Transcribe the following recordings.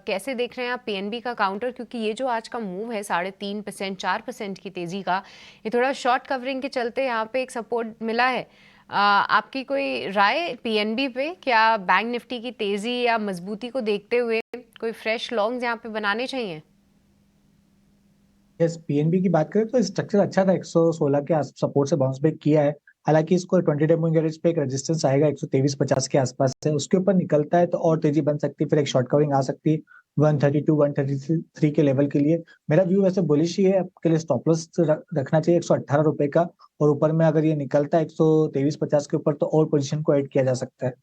कैसे देख रहे हैं आप पीएनबी का काउंटर, क्योंकि ये जो आज का मूव है 3.5% 4% की तेजी का, ये थोड़ा शॉर्ट कवरिंग के चलते यहाँ पे एक सपोर्ट मिला है। आपकी कोई राय पीएनबी पे? क्या बैंक निफ्टी की तेजी या मजबूती को देखते हुए कोई फ्रेश लॉन्ग्स यहाँ पे बनाने चाहिए? यस, पीएनबी की बात करें तो स्ट्रक्चर अच्छा था, 116 के सपोर्ट से बाउंस बैक किया है। हालांकि इसको 20 डे मूविंग एवरेज पे एक रेजिस्टेंस आएगा, 123.50 के आसपास है, उसके ऊपर निकलता है तो और तेजी बन सकती है, फिर एक शॉर्ट कवरिंग आ सकती है 132 133 के लेवल के लिए। मेरा व्यू वैसे बुलिश ही है, आपके लिए स्टॉप लॉस रखना चाहिए 118 रुपए का, और ऊपर में अगर ये निकलता है 123.50 के ऊपर तो और पोजीशन को ऐड किया जा सकता है।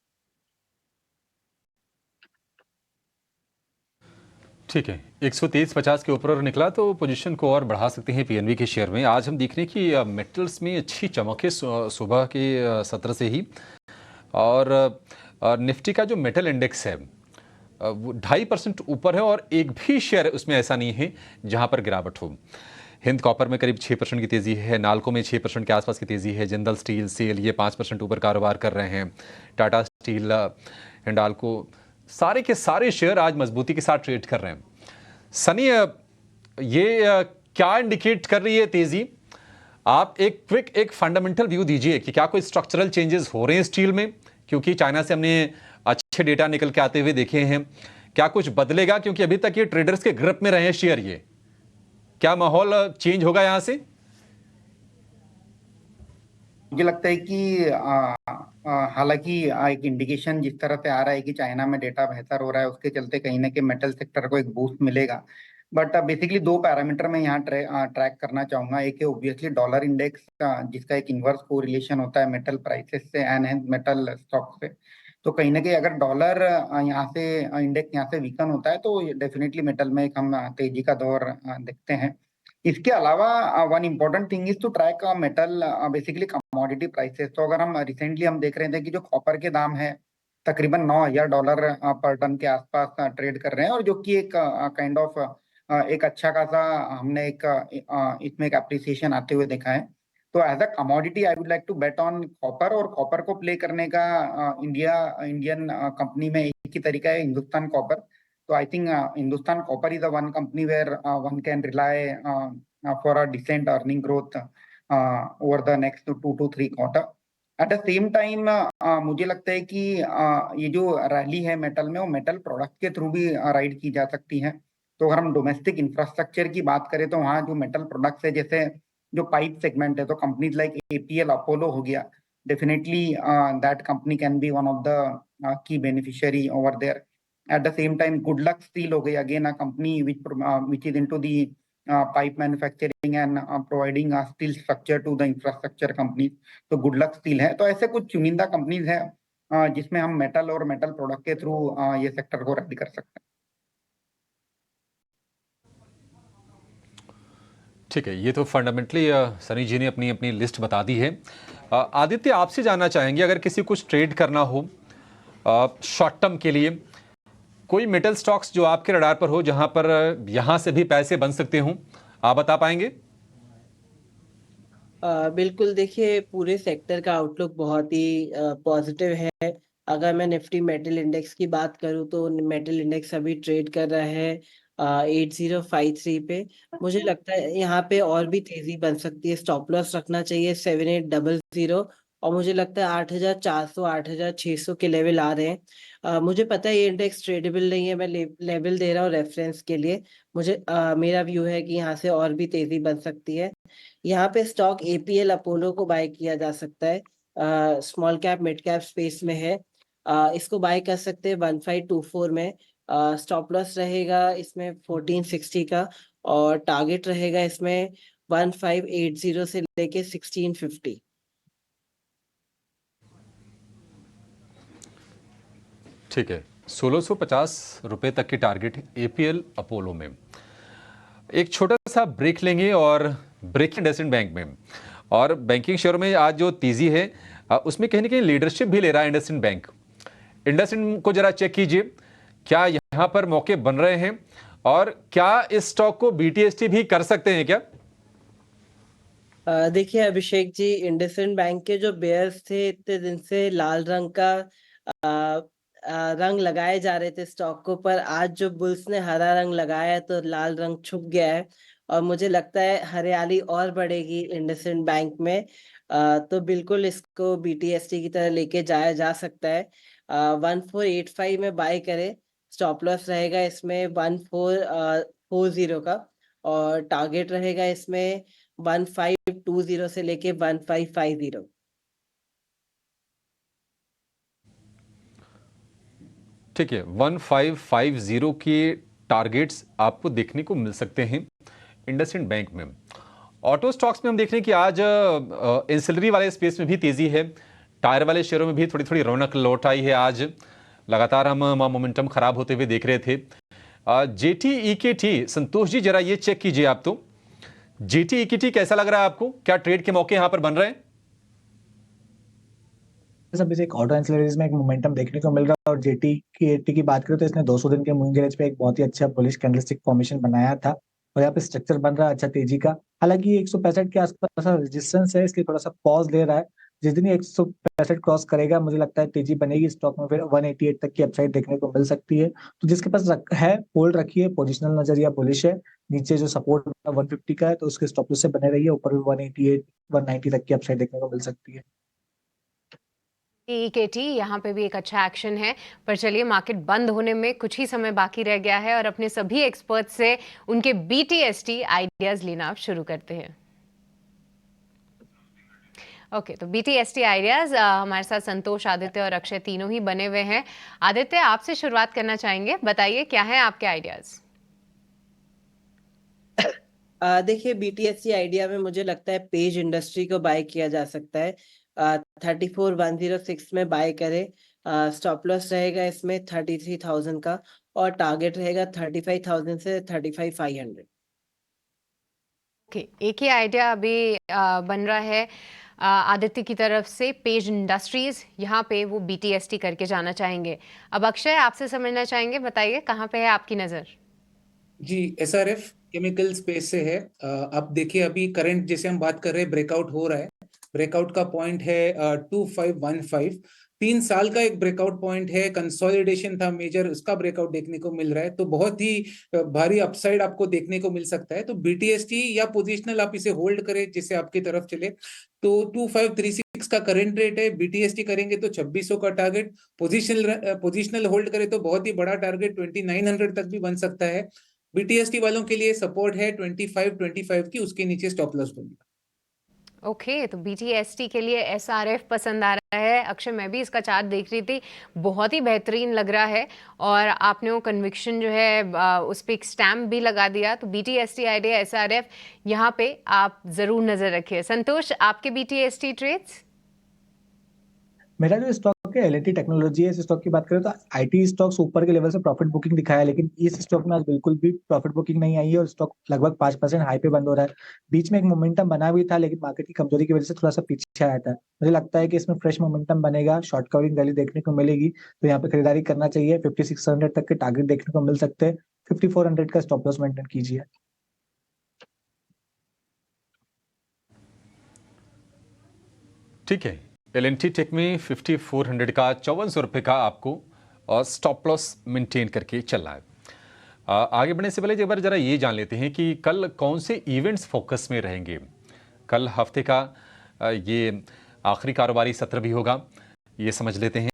ठीक है, 123.50 के ऊपर निकला तो पोजीशन को और बढ़ा सकते हैं पीएनबी के शेयर में। आज हम देख रहे हैं कि मेटल्स में अच्छी चमक है सुबह के सत्र से ही। और निफ्टी का जो मेटल इंडेक्स है वो 2.5% ऊपर है, और एक भी शेयर उसमें ऐसा नहीं है जहां पर गिरावट हो। हिंद कॉपर में करीब 6% की तेजी है, नाल्को में 6% के आसपास की तेजी है, जिंदल स्टील, सेल ये 5% ऊपर कारोबार कर रहे हैं, टाटा स्टील, हिंडाल्को, सारे के सारे शेयर आज मजबूती के साथ ट्रेड कर रहे हैं। सनी, ये क्या इंडिकेट कर रही है तेजी? आप एक क्विक एक फंडामेंटल व्यू दीजिए कि क्या कोई स्ट्रक्चरल चेंजेस हो रहे हैं स्टील में, क्योंकि चाइना से हमने अच्छे डेटा निकल के आते हुए देखे हैं। क्या कुछ बदलेगा, क्योंकि अभी तक ये ट्रेडर्स के ग्रिप में रहे हैं शेयर, ये क्या माहौल चेंज होगा यहां से? मुझे लगता है कि हालांकि एक इंडिकेशन जिस तरह से आ रहा है कि चाइना में डेटा बेहतर हो रहा है, उसके चलते कहीं ना कहीं मेटल सेक्टर को एक बूस्ट मिलेगा। बट बेसिकली दो पैरामीटर मैं यहाँ ट्रैक करना चाहूंगा। एक है ऑब्वियसली डॉलर इंडेक्स, जिसका एक इन्वर्स कोरिलेशन होता है मेटल प्राइसेस से एंड मेटल स्टॉक से। तो कहीं ना कहीं अगर डॉलर यहाँ से इंडेक्स यहाँ से वीकन होता है तो डेफिनेटली मेटल में एक हम तेजी का दौर देखते हैं। इसके अलावा one important thing is to track metal basically commodity prices. तो अगर हम रिसेंटली हम देख रहे थे कि जो कॉपर के दाम है तकरीबन $9,000 पर टन के आसपास ट्रेड कर रहे हैं, और जो कि एक काइंड ऑफ एक अच्छा खासा हमने एक इसमें एक अप्रिसिएशन आते हुए देखा है। तो as a commodity I would like to bet on copper, और कॉपर को प्ले करने का इंडियन कंपनी में एक ही तरीका है, Hindustan Copper. So I think Hindustan Copper is the one company where one can rely for a decent earning growth over the next 2 to 3 quarter. At the same time, मुझे लगता है कि ये जो रैली है मेटल में, वो मेटल प्रोडक्ट के थ्रू भी राइड की जा सकती है। तो अगर हम डोमेस्टिक इंफ्रास्ट्रक्चर की बात करें तो वहाँ जो मेटल प्रोडक्ट्स है, जैसे जो पाइप सेगमेंट है, तो कंपनीज लाइक एपीएल अपोलो हो गया, definitely that company can be one of the key beneficiary over there. At the same time, Good Luck Steel हो गई, again a company which is into the pipe manufacturing and providing steel structure to the infrastructure companies. तो Good Luck Steel है। तो ऐसे कुछ चुनिंदा companies हैं जिसमें हम मेटल और मेटल प्रोडक्ट के थ्रू ये सेक्टर को रेडी कर सकते हैं। ठीक है, ये तो फंडामेंटली सनी जी ने अपनी अपनी लिस्ट बता दी है। आदित्य, आपसे जानना चाहेंगे, अगर किसी कुछ ट्रेड करना हो शॉर्ट टर्म के लिए, कोई मेटल स्टॉक्स जो आपके रडार पर हो जहां पर यहां से भी पैसे बन सकते हों, आप बता पाएंगे? बिल्कुल, देखिए पूरे सेक्टर का आउटलुक बहुत ही पॉजिटिव है। अगर मैं निफ्टी मेटल इंडेक्स की बात करूं तो मेटल इंडेक्स अभी ट्रेड कर रहा है 8053 पे। मुझे लगता है यहाँ पे और भी तेजी बन सकती है। स्टॉप लॉस रखना चाहिए 7800, और मुझे लगता है 8400 8600 के लेवल आ रहे हैं। मुझे पता है ये इंडेक्स ट्रेडेबल नहीं है, मैं लेवल दे रहा हूँ रेफरेंस के लिए। मेरा व्यू है कि यहाँ से और भी तेजी बन सकती है। यहाँ पे स्टॉक एपीएल अपोलो को बाय किया जा सकता है, small cap mid cap space में है। इसको बाय कर सकते हैं 1524 में। स्टॉप लॉस रहेगा इसमें 1460 का, और टारगेट रहेगा इसमें 1580 से लेके 1650। ठीक है, 1650 रुपए तक की टारगेट एपीएल अपोलो में। एक छोटा सा ब्रेक लेंगे, और ब्रेक इंडसइंड बैंक में, और बैंकिंग शेयरों में आज जो तेजी है उसमें कहीं ना कहीं लीडरशिप भी ले रहा है इंडसइंड बैंक। इंडसइंड को जरा चेक कीजिए, क्या यहां पर मौके बन रहे हैं, और क्या इस स्टॉक को बीटीएसटी भी कर सकते हैं क्या? देखिए अभिषेक जी, इंडसइंड बैंक के जो बेयर्स थे इतने दिन से लाल रंग का रंग लगाए जा रहे थे स्टॉक को, पर आज जो बुल्स ने हरा रंग लगाया है तो लाल रंग छुप गया है और मुझे लगता है हरियाली और बढ़ेगी इंडसइंड बैंक में। तो बिल्कुल इसको BTST की तरह लेके जाया जा सकता है। 1485 में बाय करें, स्टॉप लॉस रहेगा इसमें 1440 का और टारगेट रहेगा इसमें 1520 से लेके 1550। ठीक है, 1550 के टारगेट्स आपको देखने को मिल सकते हैं इंडसइंड बैंक में। ऑटो स्टॉक्स में हम देख रहे हैं कि आज एंसिलरी वाले स्पेस में भी तेजी है, टायर वाले शेयरों में भी थोड़ी थोड़ी रौनक लौट आई है। आज लगातार हम मोमेंटम खराब होते हुए देख रहे थे। जेटी EKT, संतोष जी जरा ये चेक कीजिए आप, तो जेटी EKT कैसा लग रहा है आपको? क्या ट्रेड के मौके यहां पर बन रहे हैं? सब इसे एक ऑटो एंसिलरीज में एक मोमेंटम देखने को मिल रहा है और जेटी की 80 की बात करें तो इसने 200 दिन के मूविंग एवरेज पे एक बहुत ही अच्छा बुलिश कैंडलस्टिक फॉर्मेशन बनाया था और यहाँ पे स्ट्रक्चर बन रहा है अच्छा तेजी का। हालांकि 165 के आसपास रेजिस्टेंस है, इसलिए थोड़ा सा पॉज ले रहा है। जिस दिन ये 165 क्रॉस करेगा मुझे लगता है तेजी बनेगी स्टॉक में, फिर 188 तक की अपसाइड देखने को मिल सकती है। तो जिसके पास है होल्ड रखिए, पोजिशनल नजरिया बुलिश है। नीचे जो सपोर्ट 150 का है तो उसके स्टॉप लॉस से बने रहिए, ऊपर भी 188 190 तक की अपसाइड देखने को मिल सकती है। EKT यहाँ पे भी एक अच्छा एक्शन है, पर चलिए मार्केट बंद होने में कुछ ही समय बाकी रह गया है और अपने सभी एक्सपर्ट से उनके BTST आइडियाज लेना आप शुरू करते हैं। ओके, तो BTST आइडियाज हमारे साथ संतोष, आदित्य और अक्षय तीनों ही बने हुए हैं। आदित्य, आपसे शुरुआत करना चाहेंगे, बताइए क्या है आपके आइडियाज? देखिए BTST आइडिया में मुझे लगता है पेज इंडस्ट्री को बाय किया जा सकता है। 34106 में बाय करें। स्टॉप लॉस रहेगा इसमें 33,000 का और टारगेट रहेगा 35,000 से 35,500। ओके, एक ही आइडिया अभी बन रहा है आदित्य की तरफ से, पेज इंडस्ट्रीज, यहाँ पे वो BTST करके जाना चाहेंगे। अब अक्षय, आपसे समझना चाहेंगे, बताइए कहाँ पे है आपकी नज़र? जी, SRF केमिकल स्पेस से है। आप देखिए अभी करंट जैसे हम बात कर रहे हैं ब्रेकआउट हो रहा है। ब्रेकआउट का पॉइंट है 2515। 3 साल का एक ब्रेकआउट पॉइंट है, कंसोलिडेशन था मेजर, उसका ब्रेकआउट देखने को मिल रहा है, तो बहुत ही भारी अपसाइड आपको देखने को मिल सकता है। तो BTST या पोजिशनल आप इसे होल्ड करें जिससे आपकी तरफ चले। तो 2536 का करंट रेट है, BTST करेंगे तो 2600 का टारगेट, पोजिशनल होल्ड करें तो बहुत ही बड़ा टारगेट 2900 तक भी बन सकता है। BTST वालों के लिए सपोर्ट है 2525 की, उसके नीचे स्टॉप लॉस बनेगा। ओके, तो BTST के लिए SRF पसंद आ रहा है। अक्षय, मैं भी इसका चार्ट देख रही थी, बहुत ही बेहतरीन लग रहा है और आपने वो कन्विक्शन जो है उस पर एक स्टैम्प भी लगा दिया। तो BTST आइडिया, SRF, यहाँ पे आप ज़रूर नज़र रखिए। संतोष, आपके BTST ट्रेड्स? मेरा जो स्टॉक है L&T टेक्नोलॉजी है, इस स्टॉक की बात करें तो IT स्टॉक्स ऊपर के लेवल से प्रॉफिट बुकिंग दिखाया है, लेकिन इस स्टॉक में आज बिल्कुल भी प्रॉफिट बुकिंग नहीं आई है और स्टॉक लगभग 5% हाई पे बंद हो रहा है। बीच में एक मोमेंटम बना भी था लेकिन मार्केट की कमजोरी की वजह से थोड़ा सा पीछे आया था। मुझे लगता है कि इसमें फ्रेश मोमेंटम बनेगा, शॉर्ट कवरिंग रैली देखने को मिलेगी, तो यहाँ पे खरीदारी करना चाहिए। 5600 तक के टारगेट देखने को मिल सकते हैं, 5400 का स्टॉप लॉस मेंटेन कीजिए। ठीक है, L&T टेक में 5400 का 5400 रुपये का आपको और स्टॉप लॉस मेंटेन करके चलना है। आगे बढ़ने से पहले एक बार जरा ये जान लेते हैं कि कल कौन से इवेंट्स फोकस में रहेंगे। कल हफ्ते का ये आखिरी कारोबारी सत्र भी होगा, ये समझ लेते हैं।